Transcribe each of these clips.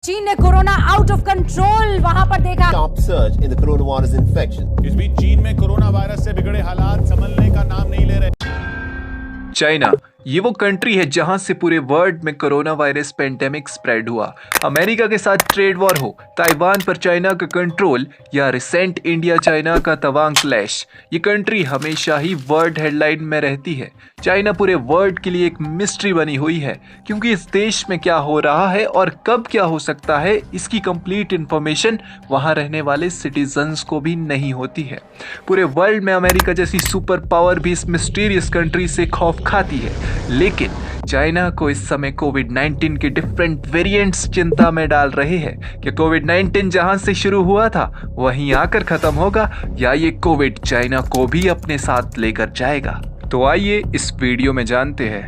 चीन ने corona out of control वहां पर देखा sharp surge in the coronavirus infection. इस बीच चीन में कोरोना वायरस से बिगड़े हालात संभलने का नाम नहीं ले रहे। चाइना ये वो कंट्री है जहां से पूरे वर्ल्ड में कोरोना वायरस पेंडेमिक स्प्रेड हुआ। अमेरिका के साथ ट्रेड वॉर हो, ताइवान पर चाइना का कंट्रोल या रिसेंट इंडिया चाइना का तवांग क्लैश, ये कंट्री हमेशा ही वर्ल्ड हेडलाइन में रहती है। चाइना पूरे वर्ल्ड के लिए एक मिस्ट्री बनी हुई है, क्योंकि इस देश में क्या हो रहा है और कब क्या हो सकता है इसकी कंप्लीट इंफॉर्मेशन वहां रहने वाले सिटीजन्स को भी नहीं होती है। पूरे वर्ल्ड में अमेरिका जैसी सुपर पावर भी इस मिस्टीरियस कंट्री से खौफ खाती है, लेकिन चाइना को इस समय कोविड-19 के डिफरेंट वेरिएंट्स चिंता में डाल रहे हैं कि कोविड-19 जहां से शुरू हुआ था वहीं आकर खत्म होगा या ये कोविड चाइना को भी अपने साथ लेकर जाएगा। तो आइए इस वीडियो में जानते हैं।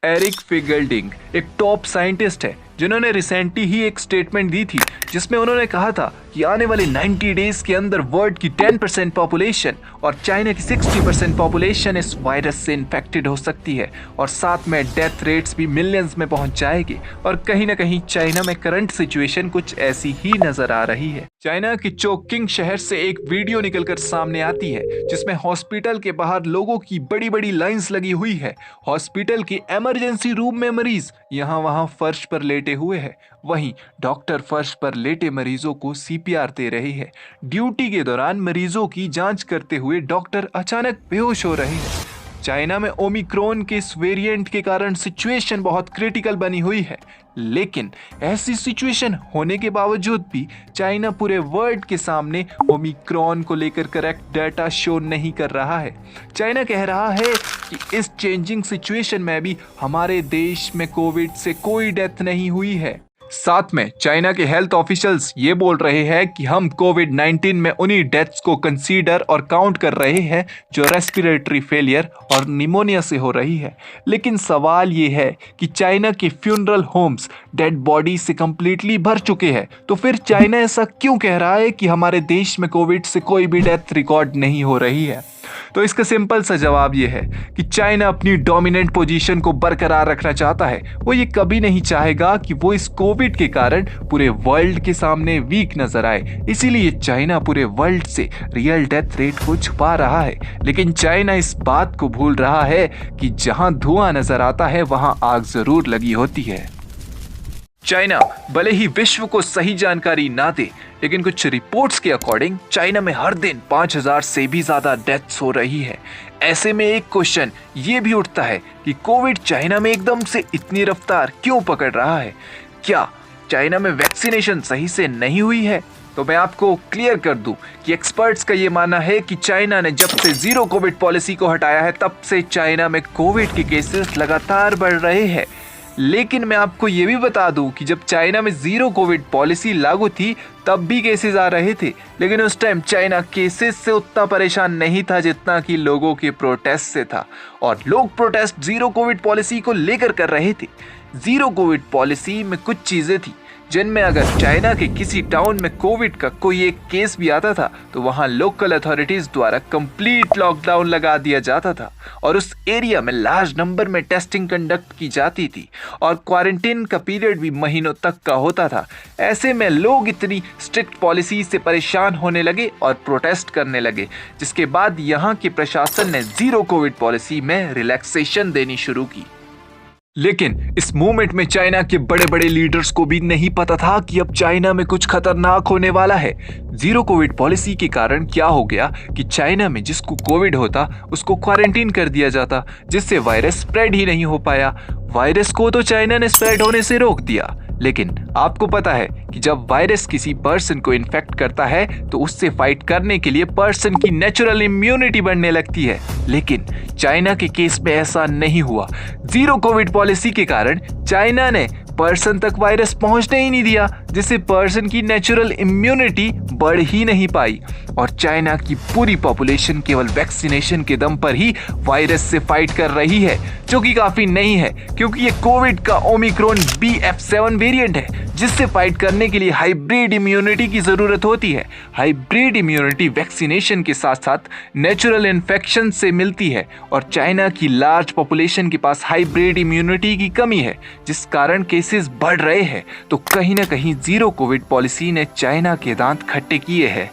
एरिक फिगल्डिंग एक टॉप साइंटिस्ट है जिन्होंने रिसेंटली ही एक स्टेटमेंट दी थी जिसमें उन्होंने कहा था कि आने वाले 90 डेज के अंदर वर्ल्ड की 10% पॉपुलेशन और चाइना की 60% पॉपुलेशन इस वायरस से इन्फेक्टेड हो सकती है और साथ में डेथ रेट्स भी मिलियंस में पहुंच जाएगी। और कहीं ना कहीं चाइना में करंट सिचुएशन कुछ ऐसी ही नजर आ रही है। चाइना की चोकिंग शहर से एक वीडियो निकलकर सामने आती है जिसमें हॉस्पिटल के बाहर लोगों की बड़ी बड़ी लाइंस लगी हुई है। हॉस्पिटल के इमरजेंसी रूम में मरीज यहाँ वहाँ फर्श पर लेटे हुए हैं, वहीं डॉक्टर फर्श पर लेटे मरीजों को सीपीआर दे रहे हैं। ड्यूटी के दौरान मरीजों की जांच करते हुए डॉक्टर अचानक बेहोश हो रहे हैं। चाइना में ओमिक्रॉन के इस वेरिएंट के कारण सिचुएशन बहुत क्रिटिकल बनी हुई है, लेकिन ऐसी सिचुएशन होने के बावजूद भी चाइना पूरे वर्ल्ड के सामने ओमिक्रॉन को लेकर करेक्ट डाटा शो नहीं कर रहा है। चाइना कह रहा है कि इस चेंजिंग सिचुएशन में भी हमारे देश में कोविड से कोई डेथ नहीं हुई है। साथ में चाइना के हेल्थ ऑफिशियल्स ये बोल रहे हैं कि हम कोविड-19 में उन्हीं डेथ्स को कंसीडर और काउंट कर रहे हैं जो रेस्पिरेटरी फेलियर और निमोनिया से हो रही है। लेकिन सवाल ये है कि चाइना के फ्यूनरल होम्स डेड बॉडी से कंप्लीटली भर चुके हैं, तो फिर चाइना ऐसा क्यों कह रहा है कि हमारे देश में कोविड से कोई भी डेथ रिकॉर्ड नहीं हो रही है? तो इसका सिंपल सा जवाब यह है कि चाइना अपनी डोमिनेंट पोजीशन को बरकरार रखना चाहता है। वो ये कभी नहीं चाहेगा कि वो इस कोविड के कारण पूरे वर्ल्ड के सामने वीक नजर आए। इसीलिए चाइना पूरे वर्ल्ड से रियल डेथ रेट को छुपा रहा है। लेकिन चाइना इस बात को भूल रहा है कि जहां धुआं नजर आता है वहां आग जरूर लगी होती है। चाइना भले ही विश्व को सही जानकारी ना दे, लेकिन कुछ रिपोर्ट्स के अकॉर्डिंग चाइना में हर दिन 5000 से भी ज्यादा डेथ्स हो रही है। ऐसे में एक क्वेश्चन ये भी उठता है कि कोविड चाइना में एकदम से इतनी रफ्तार क्यों पकड़ रहा है? क्या चाइना में वैक्सीनेशन सही से नहीं हुई है? तो मैं आपको क्लियर कर दूं कि एक्सपर्ट्स का ये मानना है कि चाइना ने जब से जीरो कोविड पॉलिसी को हटाया है तब से चाइना में कोविड के केसेस लगातार बढ़ रहे हैं। लेकिन मैं आपको ये भी बता दूं कि जब चाइना में जीरो कोविड पॉलिसी लागू थी तब भी केसेस आ रहे थे, लेकिन उस टाइम चाइना केसेस से उतना परेशान नहीं था जितना कि लोगों के प्रोटेस्ट से था। और लोग प्रोटेस्ट जीरो कोविड पॉलिसी को लेकर कर रहे थे। जीरो कोविड पॉलिसी में कुछ चीजें थी जिनमें अगर चाइना के किसी टाउन में कोविड का कोई एक केस भी आता था तो वहां लोकल अथॉरिटीज द्वारा कंप्लीट लॉकडाउन लगा दिया जाता था और उस एरिया में लार्ज नंबर में टेस्टिंग कंडक्ट की जाती थी और क्वारंटीन का पीरियड भी महीनों तक का होता था। ऐसे में लोग इतनी स्ट्रिक्ट पॉलिसी से परेशान होने लगे और प्रोटेस्ट करने लगे, जिसके बाद यहाँ के प्रशासन ने जीरो कोविड पॉलिसी में रिलैक्सेशन देनी शुरू की। लेकिन इस मूवमेंट में चाइना के बड़े बड़े लीडर्स को भी नहीं पता था कि अब चाइना में कुछ खतरनाक होने वाला है। जीरो कोविड पॉलिसी के कारण क्या हो गया कि चाइना में जिसको कोविड होता उसको क्वारंटीन कर दिया जाता, जिससे वायरस स्प्रेड ही नहीं हो पाया। वायरस को तो चाइना ने स्प्रेड होने से रोक दिया, लेकिन आपको पता है कि जब वायरस किसी पर्सन को इन्फेक्ट करता है तो उससे फाइट करने के लिए पर्सन की नेचुरल इम्यूनिटी बढ़ने लगती है। लेकिन चाइना के केस में ऐसा नहीं हुआ। जीरो कोविड पॉलिसी के कारण चाइना ने पर्सन तक वायरस पहुंचने ही नहीं दिया, जिससे पर्सन की नेचुरल इम्यूनिटी बढ़ ही नहीं पाई और चाइना की पूरी पॉपुलेशन केवल वैक्सीनेशन के दम पर ही वायरस से फाइट कर रही है, जो कि काफी नहीं है क्योंकि ये कोविड का ओमिक्रॉन BF7 वेरिएंट है जिससे फाइट करने के लिए हाइब्रिड इम्यूनिटी की जरूरत होती है। हाइब्रिड इम्यूनिटी वैक्सीनेशन के साथ साथ नेचुरल इन्फेक्शन से मिलती है और चाइना की लार्ज पॉपुलेशन के पास हाइब्रिड इम्यूनिटी की कमी है, जिस कारण केसेस बढ़ रहे हैं। तो कहीं ना कहीं जीरो कोविड पॉलिसी ने चाइना के दांत खट्टे किए हैं।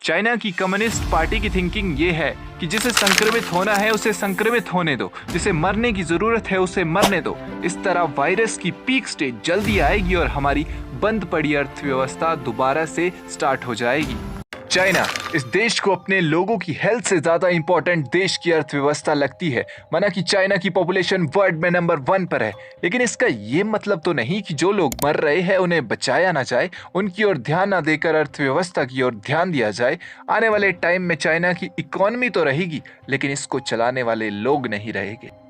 चाइना की कम्युनिस्ट पार्टी की थिंकिंग ये है कि जिसे संक्रमित होना है उसे संक्रमित होने दो, जिसे मरने की जरूरत है उसे मरने दो। इस तरह वायरस की पीक स्टेज जल्दी आएगी और हमारी बंद पड़ी अर्थव्यवस्था दोबारा से स्टार्ट हो जाएगी। चाइना इस देश को अपने लोगों की हेल्थ से ज्यादा इंपॉर्टेंट देश की अर्थव्यवस्था लगती है। माना कि चाइना की पॉपुलेशन वर्ल्ड में नंबर 1 पर है, लेकिन इसका ये मतलब तो नहीं कि जो लोग मर रहे हैं उन्हें बचाया ना जाए, उनकी ओर ध्यान ना देकर अर्थव्यवस्था की ओर ध्यान दिया जाए। आने वाले टाइम में चाइना की इकोनॉमी तो रहेगी, लेकिन इसको चलाने वाले लोग नहीं रहेंगे।